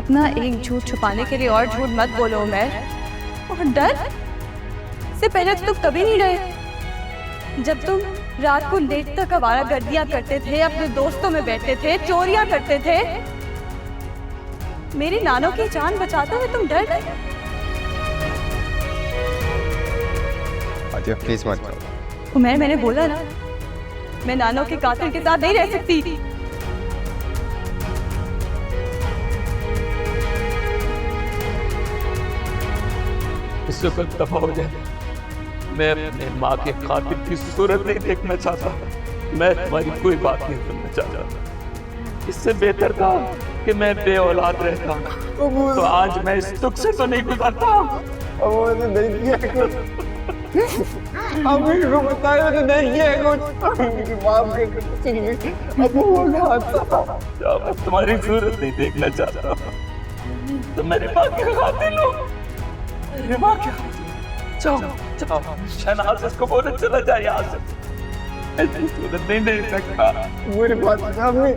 अपना एक झूठ छुपाने के लिए और झूठ मत बोलो उमर। और डर से पहले तो तुम कभी नहीं डरे। जब तुम रात को लेट तक आवारागर्दियां करते थे, अपने दोस्तों में बैठते थे, चोरियां करते थे, मेरी नानों की जान बचाते हुए तुम डर गए। आतिया प्लीज मत करो। उमर मैंने बोला ना, मैं नानों के कातिल के साथ नहीं रह सकती। इससे कल दफा हो जाए। मैं अपने माँ के कातिल की सूरत नहीं देखना चाहता। मैं तुम्हारी कोई बात नहीं सुनना चाहता। इससे बेहतर था कि मैं बेऔलाद रहता, तो आज मैं इस दुख से तो नहीं गुजरता। अब नहीं किया अम्मी को बताया तो नहीं किया कुछ। अम्मी की माफ कर। अब वो हादसा मैं तुम्हारी सूरत नहीं देखना चाहता। तो मेरी माँ के कातिल हो, मेरी माँ के कातिल। जाओ जाओ, शहनाज इसको बोले चला जाए यहाँ से। ऐसी सूरत नहीं देख सकता। मेरी बात अम्मी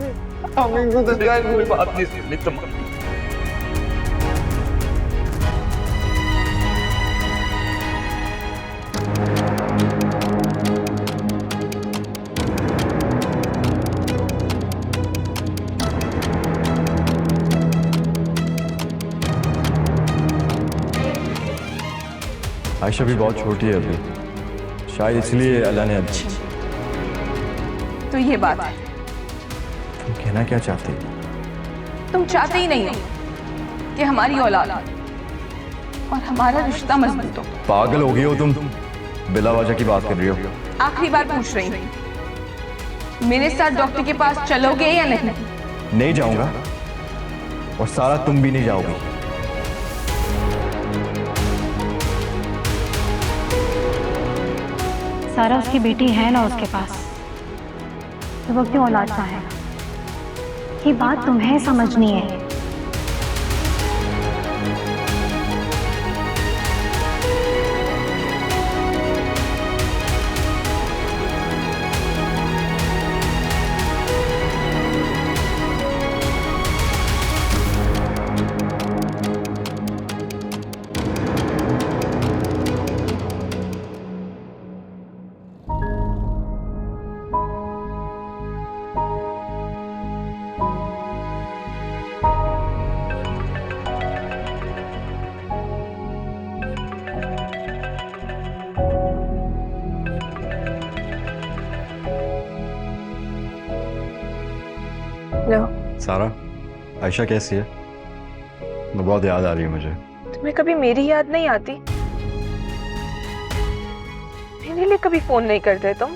अम्मी को तो कोई बात नहीं सुननी तुम। आयशा भी बहुत छोटी है अभी, शायद इसलिए अल्लाह ने अच्छी। तो ये बात है, तुम कहना क्या चाहते हो? तुम चाहते ही नहीं हो कि हमारी औलाद और हमारा रिश्ता मजबूत हो। पागल हो गई हो तुम, बिला वजह की बात कर रही हो। आखिरी बार पूछ रही हूँ, मेरे साथ डॉक्टर के पास चलोगे या नहीं? नहीं जाऊंगा, और सारा तुम भी नहीं जाओगी। सारा उसकी बेटी है ना उसके पास, तो वो क्यों औलाद चाहेगा? ये बात तुम्हें समझनी है। सारा, आयशा कैसी है? मैं बहुत याद आ रही है मुझे। तुम्हें कभी मेरी याद नहीं आती? मेरे लिए कभी फोन नहीं करते तुम?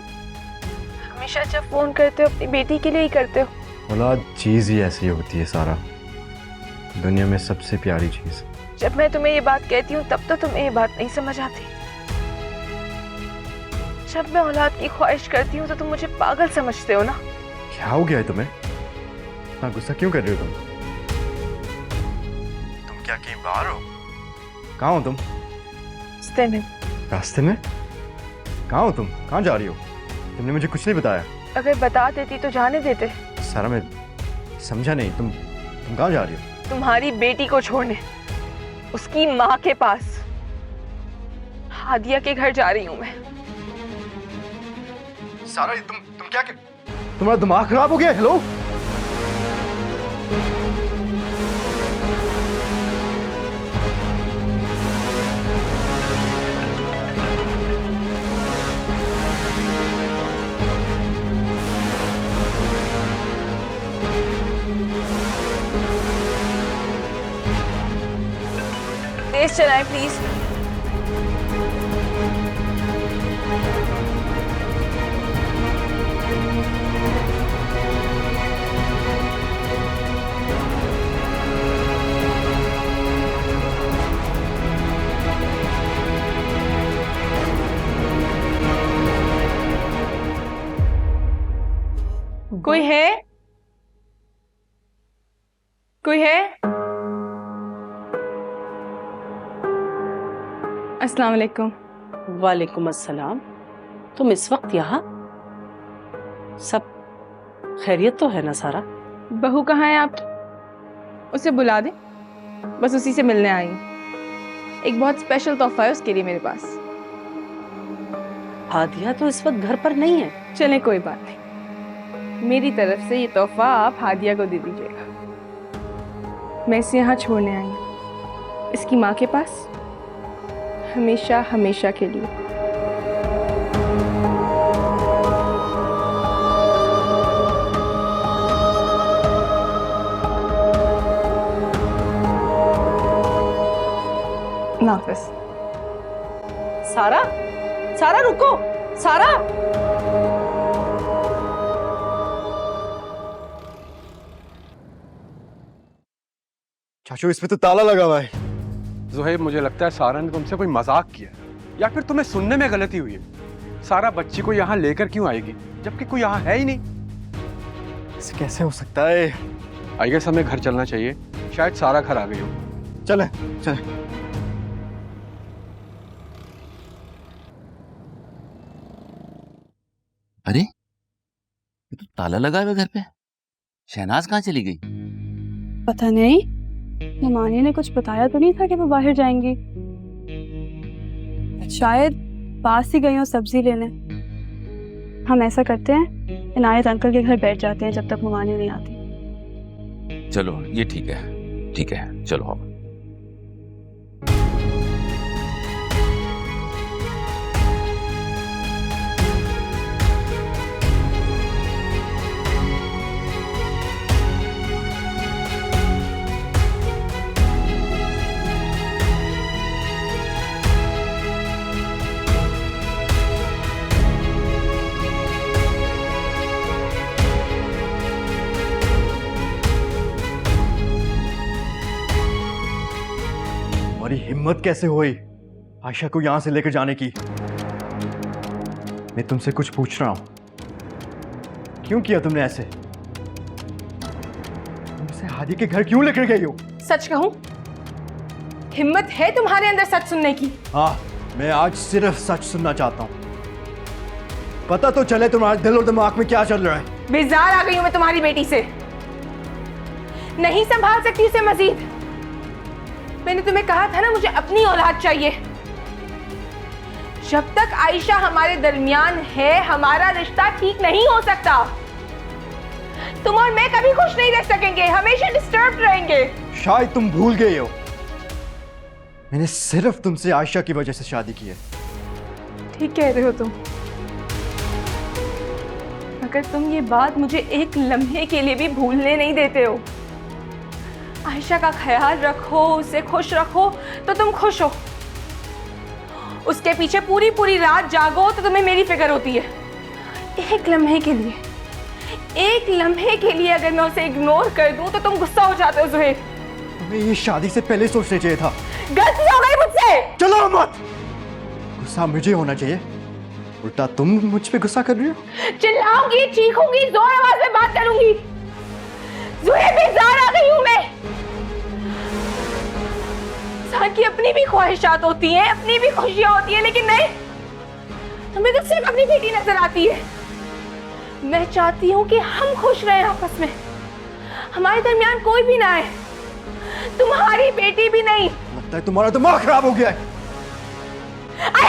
हमेशा जब फोन करते हो अपनी बेटी के लिए ही करते हो। औलाद चीज ही ऐसी होती है सारा, दुनिया में सबसे प्यारी चीज। जब मैं तुम्हें ये बात कहती हूँ तब तो तुम्हें ये बात नहीं समझ आती। जब मैं औलाद की ख्वाहिश करती हूँ तो तुम मुझे पागल समझते हो ना। क्या हो गया है तुम्हें? हाँ, गुस्सा क्यों कर रही हो तुम क्या कहीं बाहर हो? कहाँ हो तुम? रास्ते में। रास्ते में? कहाँ हो तुम? कहाँ जा रही हो? तुमने मुझे कुछ नहीं बताया। अगर बता देती तो जाने देते। सारा, मैं समझा नहीं, तुम कहाँ जा रही हो? तुम्हारी बेटी को छोड़ने, उसकी माँ के पास, हादिया के घर जा रही हूँ मैं। सारा, तुम क्या तुम्हारा दिमाग खराब हो गया? हेलो, तेज चलाएं प्लीज। कोई है? कोई है? अस्सलाम वालेकुम। वालेकुम अस्सलाम। तुम इस वक्त यहाँ? सब खैरियत तो है ना सारा? बहू कहाँ है आपकी? उसे बुला दे। बस उसी से मिलने आई हूँ। एक बहुत स्पेशल तोहफा है उसके लिए मेरे पास। हादिया तो इस वक्त घर पर नहीं है। चले कोई बात नहीं, मेरी तरफ से ये तोहफा आप हादिया को दे दीजिएगा। मैं इसे यहाँ छोड़ने आई हूँ, इसकी माँ के पास, हमेशा हमेशा के लिए। नाफिस। सारा, सारा रुको, सारा। चाचू इसमें तो ताला लगा हुआ है। ज़ुहैब, मुझे लगता है सारा ने तुमसे कोई मजाक किया या फिर तुम्हें सुनने में गलती हुई है। सारा बच्ची को यहाँ लेकर क्यों आएगी जबकि कोई यहाँ है ही नहीं? ऐसे कैसे हो सकता है? आई गेस हमें घर चलना चाहिए, शायद सारा घर आ गई हो। चले चले। अरे ये तो ताला लगा है घर पे। शहनाज कहाँ चली गई? पता नहीं, हिमानी ने कुछ बताया तो नहीं था कि वो बाहर जाएंगी। शायद पास ही गई हो सब्जी लेने। हम ऐसा करते हैं, इनायत अंकल के घर बैठ जाते हैं जब तक हिमानी नहीं आती। चलो ये ठीक है, चलो आओ। तुम्हारी हिम्मत कैसे हुई आयशा को यहां से लेकर जाने की? मैं तुमसे कुछ पूछ रहा हूं, क्यों किया तुमने ऐसे? तुम इसे हादी के घर क्यों लेकर गई हो? सच कहूं, हिम्मत है तुम्हारे अंदर सच सुनने की? हाँ, मैं आज सिर्फ सच सुनना चाहता हूं। पता तो चले तुम्हारे दिल और दिमाग में क्या चल रहा है। बेजार आ गई हूं मैं तुम्हारी बेटी से, नहीं संभाल सकती उसे मजीद। मैंने तुम्हें कहा था ना, मुझे अपनी औलाद चाहिए। जब तक आयशा हमारे दरमियान है, हमारा रिश्ता ठीक नहीं हो सकता। तुम और मैं कभी खुश नहीं रह सकेंगे, हमेशा डिस्टर्ब रहेंगे। शायद तुम भूल गए हो, मैंने सिर्फ तुमसे आयशा की वजह से शादी की है। ठीक कह रहे हो तुम, अगर तुम ये बात मुझे एक लम्हे के लिए भी भूलने नहीं देते हो। आयशा का ख्याल रखो, उसे खुश रखो तो तुम खुश हो। उसके पीछे पूरी पूरी रात जागो तो तुम्हें मेरी फिक्र होती है। एक लम्हे के लिए, एक लम्हे के लिए अगर मैं उसे इग्नोर कर दूं तो तुम गुस्सा हो जाते हो ज़ुहैर। तुम्हें ये शादी से पहले सोचना चाहिए था। गलती हो गई मुझसे। चलो मत, गुस्सा मुझे होना चाहिए, उल्टा तुम मुझ पे गुस्सा कर रही हो। चिल्लाऊंगी, चीखूंगी, जोर आवाज में बात करूंगी। ज़ुहैर, बेजार आ गई हूं मैं। इंसान की अपनी भी ख्वाहिशात होती हैं, अपनी भी खुशियां होती हैं, लेकिन नहीं, तुम्हें तो सिर्फ अपनी बेटी नजर आती है। मैं चाहती हूं कि हम खुश रहें आपस में, हमारे दरमियान कोई भी ना आए, तुम्हारी बेटी भी नहीं। लगता है तुम्हारा दिमाग खराब हो गया है। I